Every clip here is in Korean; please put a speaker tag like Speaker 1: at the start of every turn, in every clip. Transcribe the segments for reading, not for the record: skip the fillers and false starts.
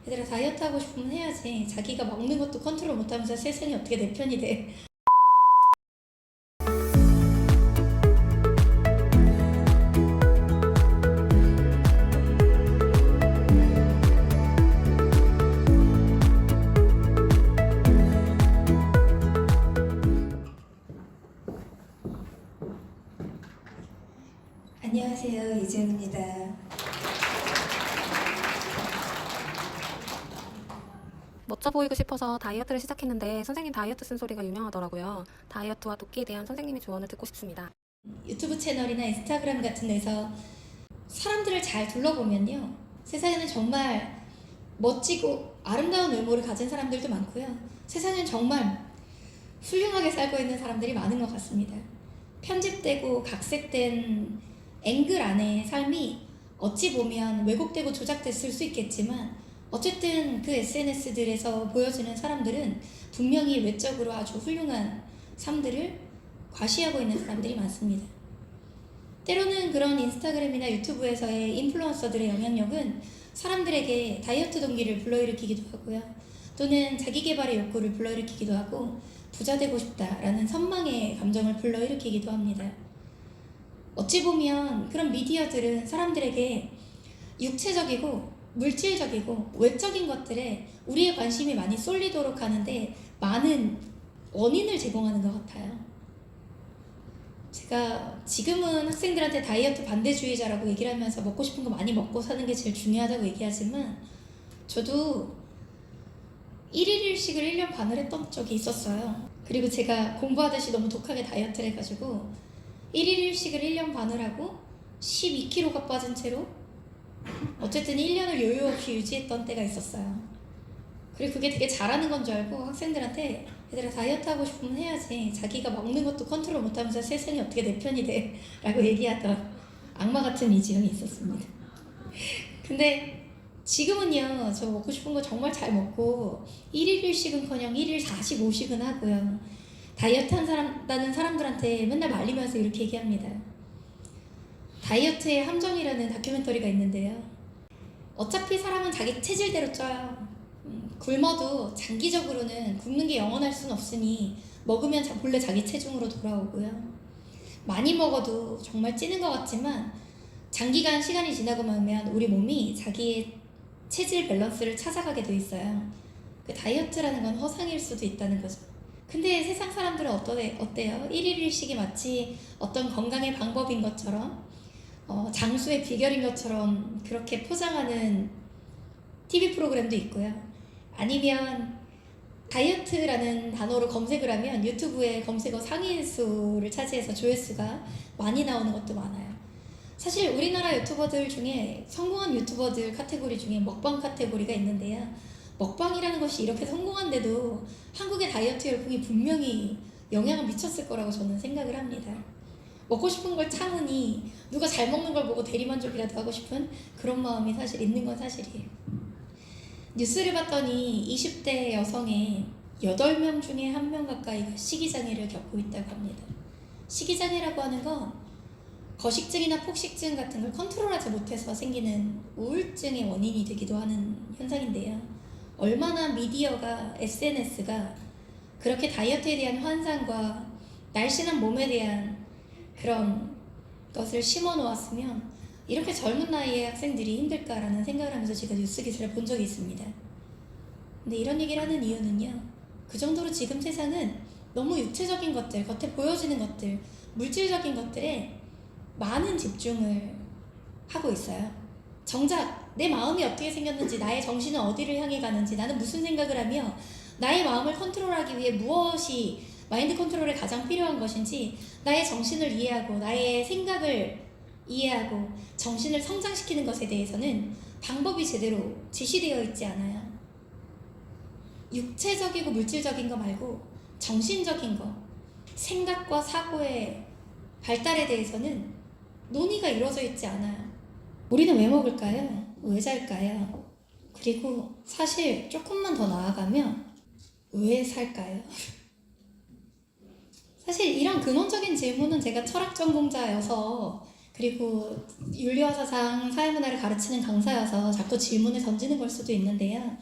Speaker 1: 얘들아, 다이어트 하고 싶으면 해야지. 자기가 먹는 것도 컨트롤 못하면서 세상이 어떻게 내 편이 돼. 안녕하세요, 이재훈입니다.
Speaker 2: 멋져 보이고 싶어서 다이어트를 시작했는데 선생님 다이어트 쓴소리가 유명하더라고요. 다이어트와 돕기에 대한 선생님의 조언을 듣고 싶습니다.
Speaker 1: 유튜브 채널이나 인스타그램 같은 데서 사람들을 잘 둘러보면요, 세상에는 정말 멋지고 아름다운 외모를 가진 사람들도 많고요, 세상엔 정말 훌륭하게 살고 있는 사람들이 많은 것 같습니다. 편집되고 각색된 앵글 안의 삶이 어찌 보면 왜곡되고 조작됐을 수 있겠지만, 어쨌든 그 SNS들에서 보여지는 사람들은 분명히 외적으로 아주 훌륭한 삶들을 과시하고 있는 사람들이 많습니다. 때로는 그런 인스타그램이나 유튜브에서의 인플루언서들의 영향력은 사람들에게 다이어트 동기를 불러일으키기도 하고요, 또는 자기개발의 욕구를 불러일으키기도 하고 부자 되고 싶다라는 선망의 감정을 불러일으키기도 합니다. 어찌 보면 그런 미디어들은 사람들에게 육체적이고 물질적이고 외적인 것들에 우리의 관심이 많이 쏠리도록 하는데 많은 원인을 제공하는 것 같아요. 제가 지금은 학생들한테 다이어트 반대주의자라고 얘기를 하면서 먹고 싶은 거 많이 먹고 사는 게 제일 중요하다고 얘기하지만, 저도 1일 1식을 1년 반을 했던 적이 있었어요. 그리고 제가 공부하듯이 너무 독하게 다이어트를 해가지고 1일 1식을 1년 반을 하고 12kg가 빠진 채로 어쨌든 1년을 여유 없이 유지했던 때가 있었어요. 그리고 그게 되게 잘하는 건 줄 알고 학생들한테 얘들아, 다이어트 하고 싶으면 해야지. 자기가 먹는 것도 컨트롤 못하면서 세상이 어떻게 내 편이 돼 라고 얘기하던 악마 같은 이지영이 있었습니다. 근데 지금은요, 저 먹고 싶은 거 정말 잘 먹고 1일 1식은커녕 1일 45식은 하고요, 다이어트 한다는 사람들한테 맨날 말리면서 이렇게 얘기합니다. 다이어트의 함정이라는 다큐멘터리가 있는데요, 어차피 사람은 자기 체질대로 쪄요. 굶어도 장기적으로는 굶는 게 영원할 수는 없으니 먹으면 본래 자기 체중으로 돌아오고요, 많이 먹어도 정말 찌는 것 같지만 장기간 시간이 지나고 나면 우리 몸이 자기의 체질 밸런스를 찾아가게 돼 있어요. 그 다이어트라는 건 허상일 수도 있다는 거죠. 근데 세상 사람들은 어때요? 1일 1식이 마치 어떤 건강의 방법인 것처럼, 장수의 비결인 것처럼 그렇게 포장하는 TV 프로그램도 있고요. 아니면 다이어트라는 단어로 검색을 하면 유튜브에 검색어 상위 수를 차지해서 조회수가 많이 나오는 것도 많아요. 사실 우리나라 유튜버들 중에 성공한 유튜버들 카테고리 중에 먹방 카테고리가 있는데요, 먹방이라는 것이 이렇게 성공한데도 한국의 다이어트 열풍이 분명히 영향을 미쳤을 거라고 저는 생각을 합니다. 먹고 싶은 걸 참으니 누가 잘 먹는 걸 보고 대리만족이라도 하고 싶은 그런 마음이 사실 있는 건 사실이에요. 뉴스를 봤더니 20대 여성의 8명 중에 1명 가까이가 식이장애를 겪고 있다고 합니다. 식이장애라고 하는 건 거식증이나 폭식증 같은 걸 컨트롤하지 못해서 생기는 우울증의 원인이 되기도 하는 현상인데요, 얼마나 미디어가, SNS가 그렇게 다이어트에 대한 환상과 날씬한 몸에 대한 그런 것을 심어 놓았으면 이렇게 젊은 나이에 학생들이 힘들까라는 생각을 하면서 제가 뉴스 기사를 본 적이 있습니다. 근데 이런 얘기를 하는 이유는요, 그 정도로 지금 세상은 너무 육체적인 것들, 겉에 보여지는 것들, 물질적인 것들에 많은 집중을 하고 있어요. 정작 내 마음이 어떻게 생겼는지, 나의 정신은 어디를 향해 가는지, 나는 무슨 생각을 하며 나의 마음을 컨트롤하기 위해 무엇이 마인드 컨트롤에 가장 필요한 것인지, 나의 정신을 이해하고 나의 생각을 이해하고 정신을 성장시키는 것에 대해서는 방법이 제대로 제시되어 있지 않아요. 육체적이고 물질적인 거 말고 정신적인 거, 생각과 사고의 발달에 대해서는 논의가 이루어져 있지 않아요. 우리는 왜 먹을까요? 왜 잘까요? 그리고 사실 조금만 더 나아가면 왜 살까요? 사실 이런 근원적인 질문은 제가 철학 전공자여서 그리고 윤리와 사상, 사회문화를 가르치는 강사여서 자꾸 질문을 던지는 걸 수도 있는데요.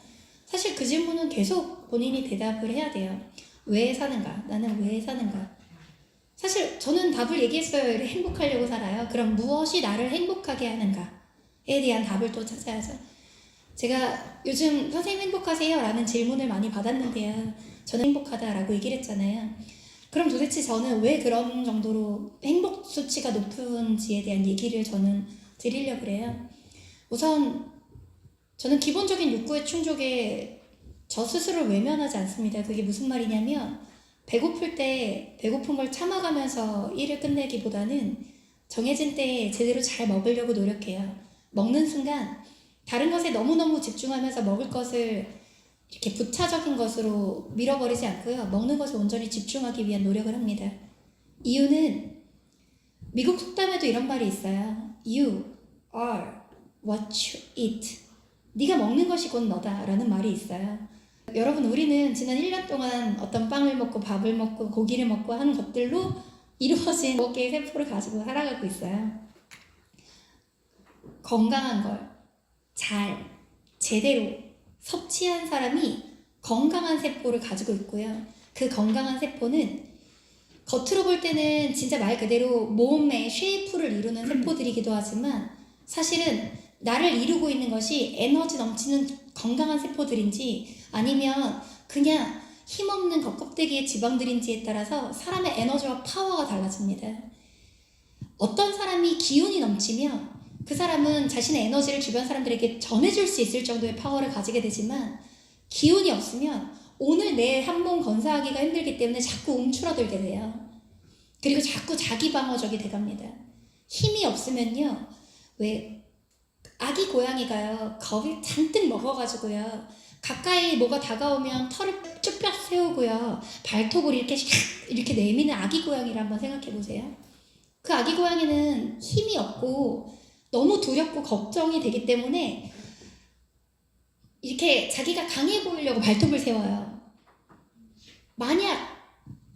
Speaker 1: 사실 그 질문은 계속 본인이 대답을 해야 돼요. 왜 사는가? 나는 왜 사는가? 사실 저는 답을 얘기했어요. 행복하려고 살아요. 그럼 무엇이 나를 행복하게 하는가에 대한 답을 또 찾아야죠. 제가 요즘 선생님 행복하세요? 라는 질문을 많이 받았는데요. 저는 행복하다라고 얘기를 했잖아요. 그럼 도대체 저는 왜 그런 정도로 행복 수치가 높은지에 대한 얘기를 저는 드리려고 그래요. 우선 저는 기본적인 욕구의 충족에 저 스스로를 외면하지 않습니다. 그게 무슨 말이냐면 배고플 때 배고픈 걸 참아가면서 일을 끝내기보다는 정해진 때에 제대로 잘 먹으려고 노력해요. 먹는 순간 다른 것에 너무너무 집중하면서 먹을 것을 이렇게 부차적인 것으로 밀어버리지 않고요. 먹는 것에 온전히 집중하기 위한 노력을 합니다. 이유는 미국 속담에도 이런 말이 있어요. You are what you eat. 네가 먹는 것이 곧 너다 라는 말이 있어요. 여러분, 우리는 지난 1년 동안 어떤 빵을 먹고 밥을 먹고 고기를 먹고 하는 것들로 이루어진 5개의 세포를 가지고 살아가고 있어요. 건강한 걸 잘, 제대로 섭취한 사람이 건강한 세포를 가지고 있고요. 그 건강한 세포는 겉으로 볼 때는 진짜 말 그대로 몸의 쉐이프를 이루는 세포들이기도 하지만 사실은 나를 이루고 있는 것이 에너지 넘치는 건강한 세포들인지 아니면 그냥 힘없는 겉껍데기의 지방들인지에 따라서 사람의 에너지와 파워가 달라집니다. 어떤 사람이 기운이 넘치면 그 사람은 자신의 에너지를 주변 사람들에게 전해줄 수 있을 정도의 파워를 가지게 되지만 기운이 없으면 오늘 내 한 몸 건사하기가 힘들기 때문에 자꾸 움츠러들게 돼요. 그리고 자꾸 자기 방어적이 돼갑니다. 힘이 없으면요, 왜 아기 고양이가요 겁을 잔뜩 먹어가지고요 가까이 뭐가 다가오면 털을 쭉 세우고요 발톱을 이렇게 내미는 아기 고양이를 한번 생각해 보세요. 그 아기 고양이는 힘이 없고 너무 두렵고 걱정이 되기 때문에 이렇게 자기가 강해 보이려고 발톱을 세워요. 만약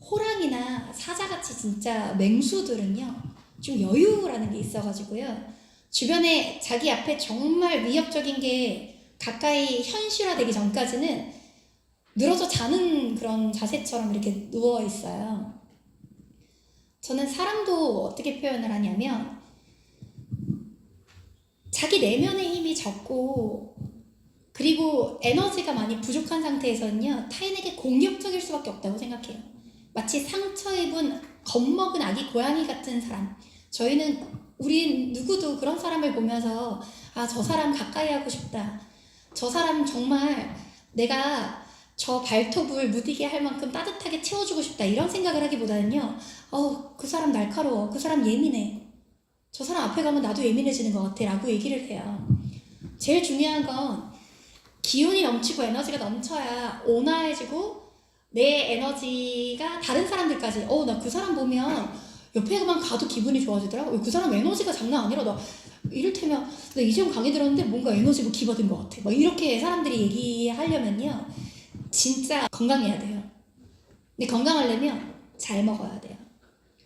Speaker 1: 호랑이나 사자같이 진짜 맹수들은요 좀 여유라는 게 있어가지고요 주변에 자기 앞에 정말 위협적인 게 가까이 현실화되기 전까지는 늘어져 자는 그런 자세처럼 이렇게 누워 있어요. 저는 사람도 어떻게 표현을 하냐면 자기 내면의 힘이 적고 그리고 에너지가 많이 부족한 상태에서는요 타인에게 공격적일 수밖에 없다고 생각해요. 마치 상처 입은 겁먹은 아기 고양이 같은 사람. 우리 누구도 그런 사람을 보면서 아, 저 사람 가까이 하고 싶다. 저 사람 정말 내가 저 발톱을 무디게 할 만큼 따뜻하게 채워주고 싶다. 이런 생각을 하기보다는요. 그 사람 날카로워. 그 사람 예민해. 저 사람 앞에 가면 나도 예민해지는 것 같아. 라고 얘기를 해요. 제일 중요한 건 기운이 넘치고 에너지가 넘쳐야 온화해지고 내 에너지가 다른 사람들까지 나 그 사람 보면 옆에만 가도 기분이 좋아지더라고. 그 사람 에너지가 장난 아니라 나 이를테면 나 이재용 강의 들었는데 뭔가 에너지가 기받은 것 같아. 막 이렇게 사람들이 얘기하려면요 진짜 건강해야 돼요. 근데 건강하려면 잘 먹어야 돼요.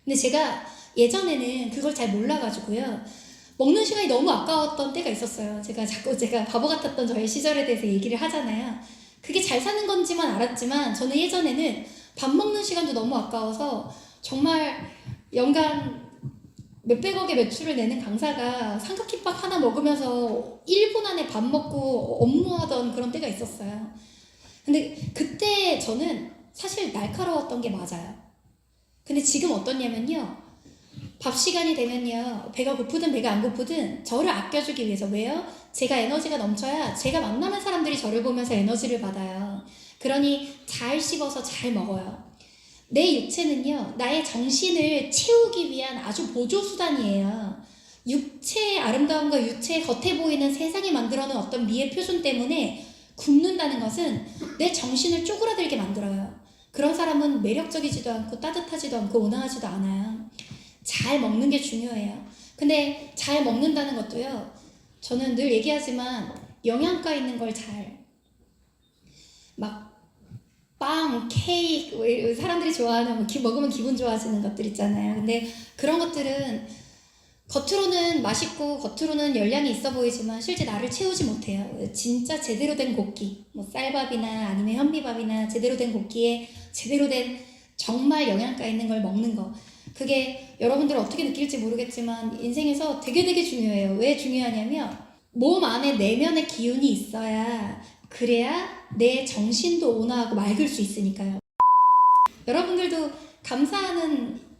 Speaker 1: 근데 제가 예전에는 그걸 잘 몰라가지고요 먹는 시간이 너무 아까웠던 때가 있었어요. 제가 바보 같았던 저의 시절에 대해서 얘기를 하잖아요. 그게 잘 사는 건지만 알았지만 저는 예전에는 밥 먹는 시간도 너무 아까워서 정말 연간 몇백억의 매출을 내는 강사가 삼각김밥 하나 먹으면서 1분 안에 밥 먹고 업무하던 그런 때가 있었어요. 근데 그때 저는 사실 날카로웠던 게 맞아요. 근데 지금 어떻냐면요 밥 시간이 되면요 배가 고프든 배가 안 고프든 저를 아껴주기 위해서. 왜요? 제가 에너지가 넘쳐야 제가 만나는 사람들이 저를 보면서 에너지를 받아요. 그러니 잘 씹어서 잘 먹어요. 내 육체는요 나의 정신을 채우기 위한 아주 보조수단이에요. 육체의 아름다움과 육체의 겉에 보이는 세상이 만들어놓은 어떤 미의 표준 때문에 굶는다는 것은 내 정신을 쪼그라들게 만들어요. 그런 사람은 매력적이지도 않고 따뜻하지도 않고 온화하지도 않아요. 잘 먹는 게 중요해요. 근데 잘 먹는다는 것도요 저는 늘 얘기하지만 영양가 있는 걸 막 빵, 케이크, 사람들이 좋아하는 먹으면 기분 좋아지는 것들 있잖아요. 근데 그런 것들은 겉으로는 맛있고 겉으로는 열량이 있어 보이지만 실제 나를 채우지 못해요. 진짜 제대로 된 고기, 뭐 쌀밥이나 아니면 현미밥이나 제대로 된 고기에 제대로 된 정말 영양가 있는 걸 먹는 거. 그게 여러분들 어떻게 느낄지 모르겠지만 인생에서 되게 중요해요. 왜 중요하냐면 몸 안에 내면의 기운이 있어야 그래야 내 정신도 온화하고 맑을 수 있으니까요. 여러분들도 감사하는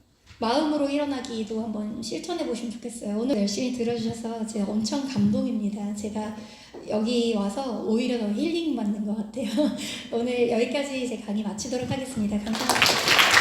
Speaker 1: 마음으로 일어나기도 한번 실천해 보시면 좋겠어요. 오늘 열심히 들어주셔서 제가 엄청 감동입니다. 제가 여기 와서 오히려 더 힐링 받는 것 같아요. 오늘 여기까지 제 강의 마치도록 하겠습니다. 감사합니다.